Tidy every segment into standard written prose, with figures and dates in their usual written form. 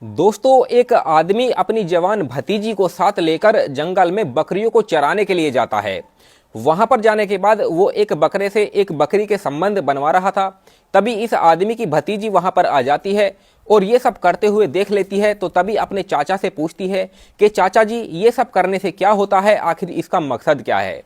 दोस्तों, एक आदमी अपनी जवान भतीजी को साथ लेकर जंगल में बकरियों को चराने के लिए जाता है। वहां पर जाने के बाद वो एक बकरे से एक बकरी के संबंध बनवा रहा था। तभी इस आदमी की भतीजी वहां पर आ जाती है और ये सब करते हुए देख लेती है। तो तभी अपने चाचा से पूछती है कि चाचा जी, ये सब करने से क्या होता है, आखिर इसका मकसद क्या है।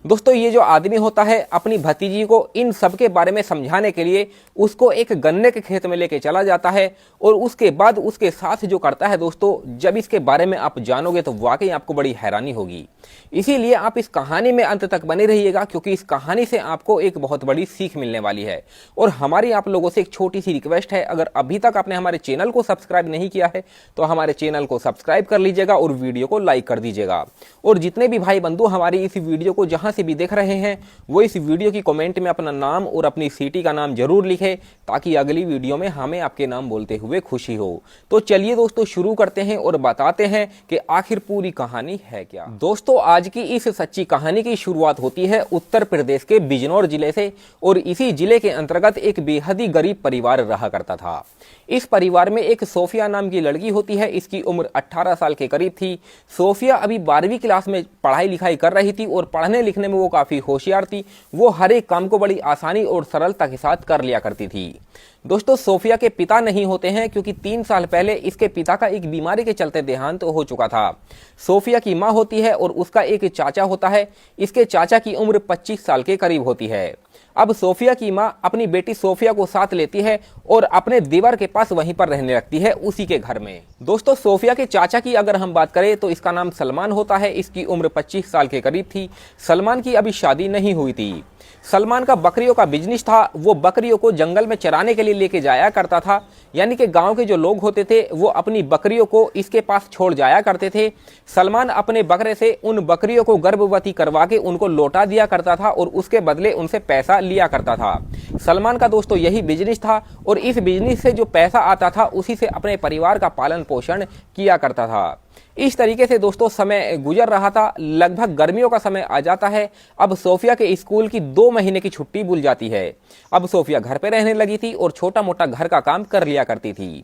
दोस्तों, ये जो आदमी होता है अपनी भतीजी को इन सब के बारे में समझाने के लिए उसको एक गन्ने के खेत में लेके चला जाता है और उसके बाद उसके साथ जो करता है दोस्तों, जब इसके बारे में आप जानोगे तो वाकई आपको बड़ी हैरानी होगी। इसीलिए आप इस कहानी में अंत तक बने रहिएगा, क्योंकि इस कहानी से आपको एक बहुत बड़ी सीख मिलने वाली है। और हमारी आप लोगों से एक छोटी सी रिक्वेस्ट है, अगर अभी तक आपने हमारे चैनल को सब्सक्राइब नहीं किया है तो हमारे चैनल को सब्सक्राइब कर लीजिएगा और वीडियो को लाइक कर दीजिएगा। और जितने भी भाई बंधु हमारी इस वीडियो को जहां से भी देख रहे हैं वो इस वीडियो की कमेंट में अपना नाम और अपनी सिटी का नाम जरूर लिखें, ताकि अगली वीडियो में हमें आपके नाम बोलते हुए खुशी हो। तो चलिए दोस्तों, शुरू करते हैं और बताते हैं कि आखिर पूरी कहानी है क्या। दोस्तों, आज की इस सच्ची कहानी की शुरुआत होती है उत्तर प्रदेश के बिजनौर जिले से। और इसी जिले के अंतर्गत एक बेहद ही गरीब परिवार रहा करता था। इस परिवार में एक सोफिया नाम की लड़की होती है। इसकी उम्र 18 साल के करीब थी। सोफिया अभी 12वीं क्लास में पढ़ाई लिखाई कर रही थी और पढ़ने लिखने में वो काफी होशियार थी। वो हर एक काम को बड़ी आसानी और सरलता के साथ कर लिया करती थी। दोस्तों, सोफिया के पिता नहीं होते हैं, क्योंकि 3 साल पहले इसके पिता का एक बीमारी के चलते देहांत हो चुका था। सोफिया की माँ होती है और उसका एक चाचा होता है। इसके चाचा की उम्र 25 साल के करीब होती है। अब सोफिया की माँ अपनी बेटी सोफिया को साथ लेती है और अपने देवर के पास वहीं पर रहने लगती है, उसी के घर में। दोस्तों, सोफिया के चाचा की अगर हम बात करें तो इसका नाम सलमान होता है। इसकी उम्र 25 साल के करीब थी। सलमान की अभी शादी नहीं हुई थी। सलमान का बकरियों का बिजनेस था। वो बकरियों को जंगल में चराने के लिए लेके जाया करता था। यानी कि गांव के जो लोग होते थे वो अपनी बकरियों को इसके पास छोड़ जाया करते थे। सलमान अपने बकरे से उन बकरियों को गर्भवती करवा के उनको लौटा दिया करता था और उसके बदले उनसे पैसा लिया करता था। सलमान का दोस्तों यही बिजनेस था और इस बिजनेस से जो पैसा आता था उसी से अपने परिवार का पालन पोषण किया करता था। इस तरीके से दोस्तों समय गुजर रहा था। लगभग गर्मियों का समय आ जाता है। अब सोफिया के स्कूल की 2 महीने की छुट्टी भूल जाती है। अब सोफिया घर पे रहने लगी थी और छोटा मोटा घर का काम कर लिया करती थी।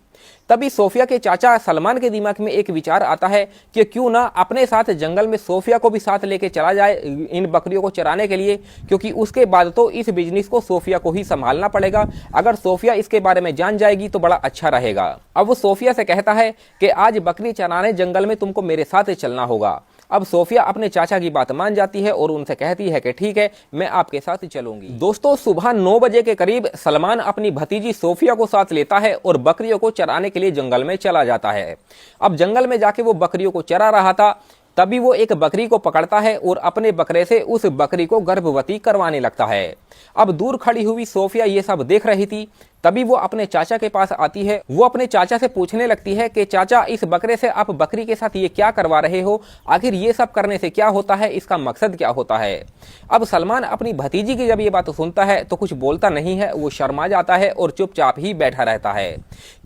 तभी सोफिया के चाचा सलमान के दिमाग में एक विचार आता है कि क्यों ना अपने साथ जंगल में सोफिया को भी साथ लेके चला जाए इन बकरियों को चराने के लिए, क्योंकि उसके बाद तो इस बिजनेस को सोफिया को ही संभालना पड़ेगा। अगर सोफिया इसके बारे में जान जाएगी तो बड़ा अच्छा रहेगा। अब वो सोफिया से कहता है कि आज बकरी चराने जंगल में तुमको मेरे साथ चलना होगा। अब सोफिया अपने चाचा की बात मान जाती है और उनसे कहती है कि ठीक है, मैं आपके साथ चलूंगी। दोस्तों, सुबह 9 बजे के करीब सलमान अपनी भतीजी सोफिया को साथ लेता है और बकरियों को चराने के लिए जंगल में चला जाता है। अब जंगल में जाके वो बकरियों को चरा रहा था। तभी वो एक बकरी को पकड़ता है और अपने बकरे से उस बकरी को गर्भवती करवाने लगता है। अब दूर खड़ी हुई सोफिया ये सब देख रही थी। तभी वो अपने चाचा के पास आती है। वो अपने चाचा से पूछने लगती है कि चाचा, इस बकरे से आप बकरी के साथ ये क्या करवा रहे हो, आखिर ये सब करने से क्या होता है, इसका मकसद क्या होता है। अब सलमान अपनी भतीजी की जब ये बात सुनता है तो कुछ बोलता नहीं है। वो शर्मा जाता है और चुपचाप ही बैठा रहता है।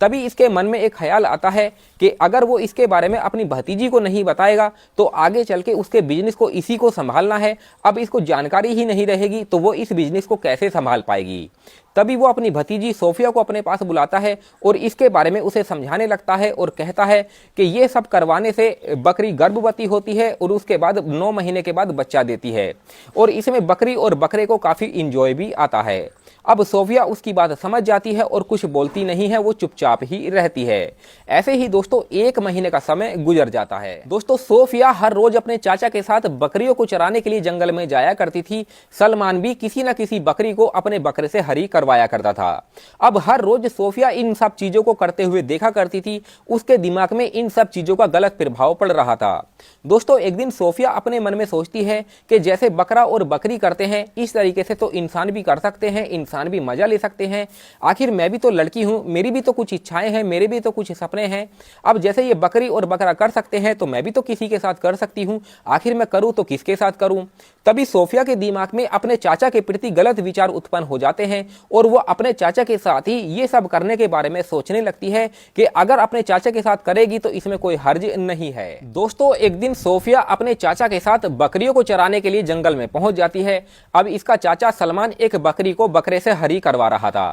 तभी इसके मन में एक ख्याल आता है कि अगर वो इसके बारे में अपनी भतीजी को नहीं बताएगा तो आगे चल के उसके बिजनेस को इसी को संभालना है। अब इसको जानकारी ही नहीं रहेगी तो वो इस बिजनेस को कैसे संभाल पाएगी। तभी वो अपनी भतीजी सोफिया को अपने पास बुलाता है और इसके बारे में उसे समझाने लगता है और कहता है कि ये सब करवाने से बकरी गर्भवती होती है और उसके बाद 9 महीने के बाद बच्चा देती है और इसमें बकरी और बकरे को काफी इंजॉय भी आता है। अब सोफिया उसकी बात समझ जाती है और कुछ बोलती नहीं है, वो चुपचाप ही रहती है। ऐसे ही दोस्तों 1 महीने का समय गुजर जाता है। दोस्तों, सोफिया हर रोज अपने चाचा के साथ बकरियों को चराने के लिए जंगल में जाया करती थी। सलमान भी किसी न किसी बकरी को अपने बकरे से हरी करवाया करता था। अब हर रोज सोफिया इन सब चीजों को करते हुए देखा करती थी। उसके दिमाग में इन सब चीजों का गलत प्रभाव पड़ रहा था। दोस्तों, एक दिन सोफिया अपने मन में सोचती है कि जैसे बकरा और बकरी करते हैं इस तरीके से तो इंसान भी कर सकते हैं, इंसान भी मजा ले सकते हैं। आखिर मैं भी तो लड़की हूं, मेरी भी तो कुछ इच्छाएं हैं, मेरे भी तो कुछ सपने हैं। अब जैसे ये बकरी और बकरा कर सकते हैं तो मैं भी तो किसी के साथ कर सकती हूं। आखिर मैं करूं तो किसके साथ करूं। तभी सोफिया के दिमाग में अपने चाचा के प्रति गलत विचार उत्पन्न हो जाते हैं और वो अपने चाचा के साथ ही ये सब करने के बारे में सोचने लगती है कि अगर अपने चाचा के साथ करेगी तो इसमें कोई हर्ज नहीं है। दोस्तों, एक दिन सोफिया अपने चाचा के साथ बकरियों को चराने के लिए जंगल में पहुंच जाती है। अब इसका चाचा सलमान एक बकरी को बकरे से हरी करवा रहा था।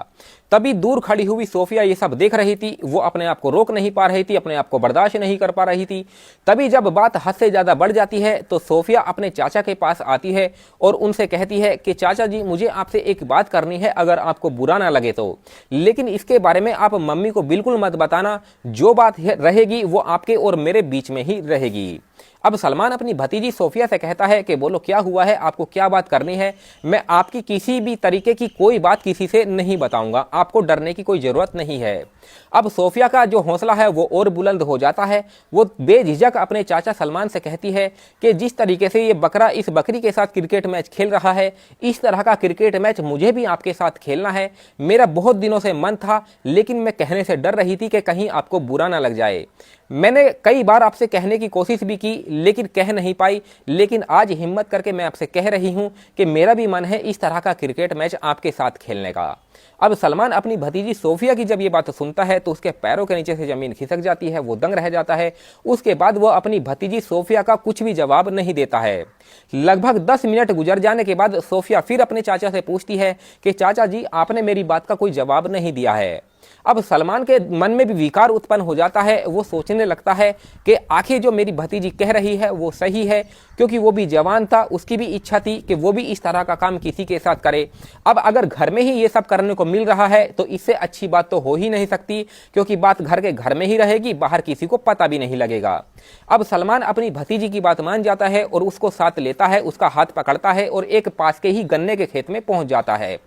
तभी दूर खड़ी हुई सोफिया ये सब देख रही थी। वो अपने आप को रोक नहीं पा रही थी, अपने आप को बर्दाश्त नहीं कर पा रही थी। तभी जब बात हद से ज्यादा बढ़ जाती है तो सोफिया अपने चाचा के पास आती है और उनसे कहती है कि चाचा जी, मुझे आपसे एक बात करनी है, अगर आपको बुरा ना लगे तो, लेकिन इसके बारे में आप मम्मी को बिल्कुल मत बताना। जो बात रहेगी वो आपके और मेरे बीच में ही रहेगी। अब सलमान अपनी भतीजी सोफिया से कहता है कि बोलो क्या हुआ है, आपको क्या बात करनी है। मैं आपकी किसी भी तरीके की कोई बात किसी से नहीं बताऊंगा, आपको डरने की कोई जरूरत नहीं है। अब सोफिया का जो हौसला है वो और बुलंद हो जाता है। वो बेझिझक अपने चाचा सलमान से कहती है कि जिस तरीके से ये बकरा इस बकरी के साथ क्रिकेट मैच खेल रहा है, इस तरह का क्रिकेट मैच मुझे भी आपके साथ खेलना है। मेरा बहुत दिनों से मन था, लेकिन मैं कहने से डर रही थी कि कहीं आपको बुरा ना लग जाए। मैंने कई बार आपसे कहने की कोशिश भी की, लेकिन कह नहीं पाई। लेकिन आज हिम्मत करके मैं आपसे कह रही हूं कि मेरा भी मन है इस तरह का क्रिकेट मैच आपके साथ खेलने का। अब सलमान अपनी भतीजी सोफिया की जब ये बात सुनता है तो उसके पैरों के नीचे से जमीन खिसक जाती है, वो दंग रह जाता है। उसके बाद वो अपनी भतीजी सोफिया का कुछ भी जवाब नहीं देता है। लगभग 10 मिनट गुजर जाने के बाद सोफिया फिर अपने चाचा से पूछती है कि चाचा जी, आपने मेरी बात का कोई जवाब नहीं दिया है। अब सलमान के मन में भी विकार उत्पन्न हो जाता है। वो सोचने लगता है कि आखिर जो मेरी भतीजी कह रही है वो सही है, क्योंकि वो भी जवान था, उसकी भी इच्छा थी कि वो भी इस तरह का काम किसी के साथ करे। अब अगर घर में ही ये सब करने को मिल रहा है तो इससे अच्छी बात तो हो ही नहीं सकती, क्योंकि बात घर के घर में ही रहेगी, बाहर किसी को पता भी नहीं लगेगा। अब सलमान अपनी भतीजी की बात मान जाता है और उसको साथ लेता है, उसका हाथ पकड़ता है और एक पास के ही गन्ने के खेत में पहुंच जाता है।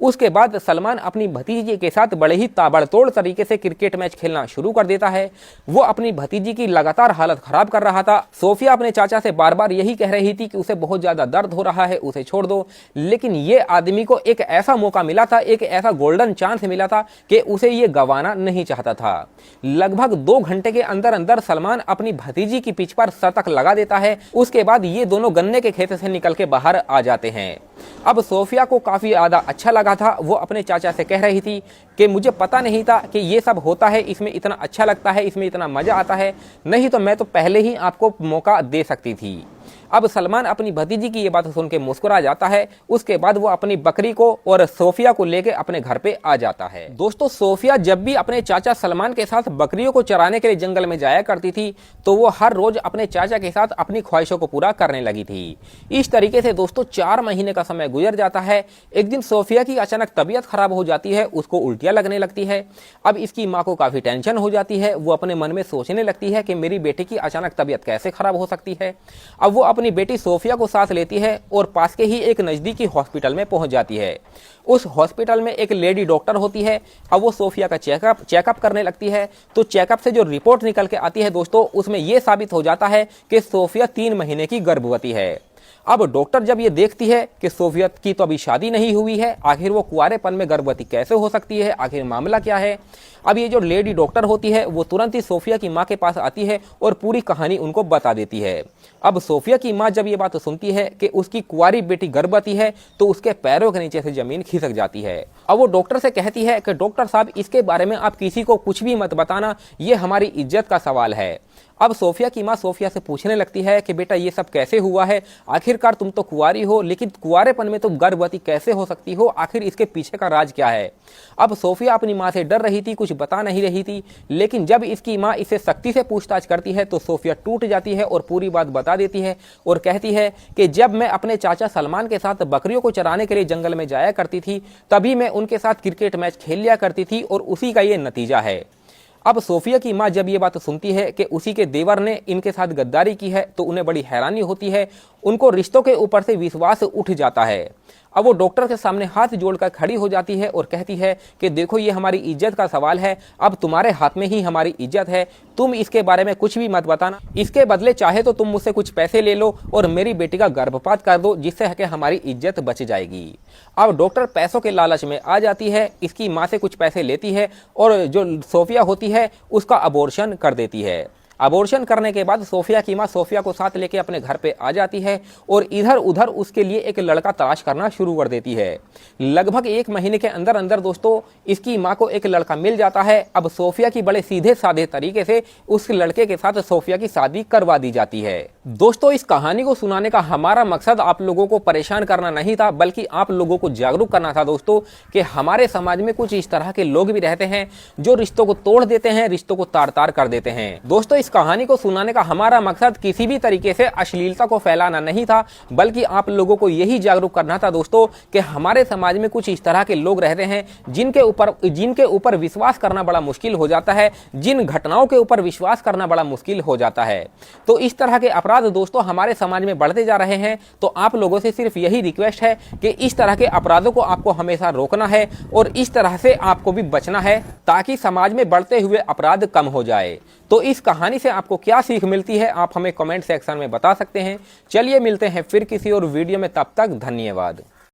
उसके बाद सलमान अपनी भतीजी के साथ बड़े ही ताबड़तोड़ तरीके से क्रिकेट मैच खेलना शुरू कर देता है। वो अपनी भतीजी की लगातार हालत खराब कर रहा था। सोफिया अपने चाचा से बार बार यही कह रही थी कि उसे बहुत ज्यादा दर्द हो रहा है, उसे छोड़ दो, लेकिन ये आदमी को एक ऐसा मौका मिला था, एक ऐसा गोल्डन चांस मिला था कि उसे ये गंवाना नहीं चाहता था। लगभग 2 घंटे के अंदर अंदर सलमान अपनी भतीजी की पिच पर शतक लगा देता है। उसके बाद ये दोनों गन्ने के खेत से निकल के बाहर आ जाते हैं। अब सोफिया को काफी ज्यादा अच्छा लगा था। वो अपने चाचा से कह रही थी कि मुझे पता नहीं था कि ये सब होता है, इसमें इतना अच्छा लगता है, इसमें इतना मजा आता है, नहीं तो मैं तो पहले ही आपको मौका दे सकती थी। अब सलमान अपनी भतीजी की ये बात सुन के मुस्कुरा जाता है। उसके बाद वो अपनी बकरी को और सोफिया को लेके अपने घर पे आ जाता है। दोस्तों, सोफिया जब भी अपने चाचा सलमान के साथ बकरियों को चराने के लिए जंगल में जाया करती थी तो वो हर रोज अपने चाचा के साथ अपनी ख्वाहिशों को पूरा करने लगी थी। इस तरीके से दोस्तों 4 महीने का समय गुजर जाता है। एक दिन सोफिया की अचानक तबीयत खराब हो जाती है, उसको उल्टियां लगने लगती है। अब इसकी माँ को काफी टेंशन हो जाती है। वो अपने मन में सोचने लगती है कि मेरी बेटी की अचानक तबीयत कैसे खराब हो सकती है। अब वो अपनी बेटी सोफिया को साथ लेती है और पास के ही एक नजदीकी हॉस्पिटल में पहुंच जाती है। उस हॉस्पिटल में एक लेडी डॉक्टर होती है। अब वो सोफिया का चेकअप करने लगती है। तो चेकअप से जो रिपोर्ट निकल के आती है दोस्तों, उसमें यह साबित हो जाता है कि सोफिया 3 महीने की गर्भवती है। अब डॉक्टर जब ये देखती है कि सोफिया की तो अभी शादी नहीं हुई है, आखिर वो कुंवारेपन में गर्भवती कैसे हो सकती है, आखिर मामला क्या है। अब ये जो लेडी डॉक्टर होती है वो तुरंत ही सोफिया की माँ के पास आती है और पूरी कहानी उनको बता देती है। अब सोफिया की माँ जब ये बात सुनती है कि उसकी कुंवारी बेटी गर्भवती है तो उसके पैरों के नीचे से जमीन खिसक जाती है। अब वो डॉक्टर से कहती है कि डॉक्टर साहब, इसके बारे में आप किसी को कुछ भी मत बताना, ये हमारी इज्जत का सवाल है। अब सोफिया की माँ सोफिया से पूछने लगती है कि बेटा ये सब कैसे हुआ है, आखिरकार तुम तो कुंवारी हो, लेकिन कुंवारेपन में तुम गर्भवती कैसे हो सकती हो, आखिर इसके पीछे का राज क्या है। अब सोफिया अपनी माँ से डर रही थी, कुछ बता नहीं रही थी, लेकिन जब इसकी माँ इसे सख्ती से पूछताछ करती है तो सोफिया टूट जाती है और पूरी बात बता देती है और कहती है कि जब मैं अपने चाचा सलमान के साथ बकरियों को चराने के लिए जंगल में जाया करती थी तभी मैं उनके साथ क्रिकेट मैच खेल लिया करती थी और उसी का ये नतीजा है। अब सोफिया की माँ जब ये बात सुनती है कि उसी के देवर ने इनके साथ गद्दारी की है तो उन्हें बड़ी हैरानी होती है। उनको रिश्तों के ऊपर से विश्वास उठ जाता है। अब वो डॉक्टर के सामने हाथ जोड़कर खड़ी हो जाती है और कहती है कि देखो ये हमारी इज्जत का सवाल है, अब तुम्हारे हाथ में ही हमारी इज्जत है, तुम इसके बारे में कुछ भी मत बताना, इसके बदले चाहे तो तुम मुझसे कुछ पैसे ले लो और मेरी बेटी का गर्भपात कर दो, जिससे कि हमारी इज्जत बच जाएगी। अब डॉक्टर पैसों के लालच में आ जाती है, इसकी माँ से कुछ पैसे लेती है और जो सोफिया होती है उसका अबॉर्शन कर देती है। अबॉर्शन करने के बाद सोफिया की माँ सोफिया को साथ लेके अपने घर पे आ जाती है और इधर उधर उसके लिए एक लड़का तलाश करना शुरू कर देती है। लगभग 1 महीने के अंदर अंदर दोस्तों इसकी माँ को एक लड़का मिल जाता है। अब सोफिया की बड़े सीधे साधे तरीके से उस लड़के के साथ सोफिया की शादी करवा दी जाती है। दोस्तों, इस कहानी को सुनाने का हमारा मकसद आप लोगों को परेशान करना नहीं था, बल्कि आप लोगों को जागरूक करना था दोस्तों कि हमारे समाज में कुछ इस तरह के लोग भी रहते हैं जो रिश्तों को तोड़ देते हैं, रिश्तों को तार तार कर देते हैं। दोस्तों, इस कहानी को सुनाने का हमारा मकसद किसी भी तरीके से अश्लीलता को फैलाना नहीं था, बल्कि आप लोगों को यही जागरूक करना था दोस्तों कि हमारे समाज में कुछ इस तरह के लोग रहते हैं जिनके ऊपर विश्वास करना बड़ा मुश्किल हो जाता है, जिन घटनाओं के ऊपर विश्वास करना बड़ा मुश्किल हो जाता है। तो इस तरह के अपराध दोस्तों हमारे समाज में बढ़ते जा रहे हैं। तो आप लोगों से सिर्फ यही रिक्वेस्ट है कि इस तरह के अपराधों को आपको हमेशा रोकना है और इस तरह से आपको भी बचना है, ताकि समाज में बढ़ते हुए अपराध कम हो जाए। तो इस कहानी से आपको क्या सीख मिलती है, आप हमें कमेंट सेक्शन में बता सकते हैं। चलिए मिलते हैं फिर किसी और वीडियो में, तब तक धन्यवाद।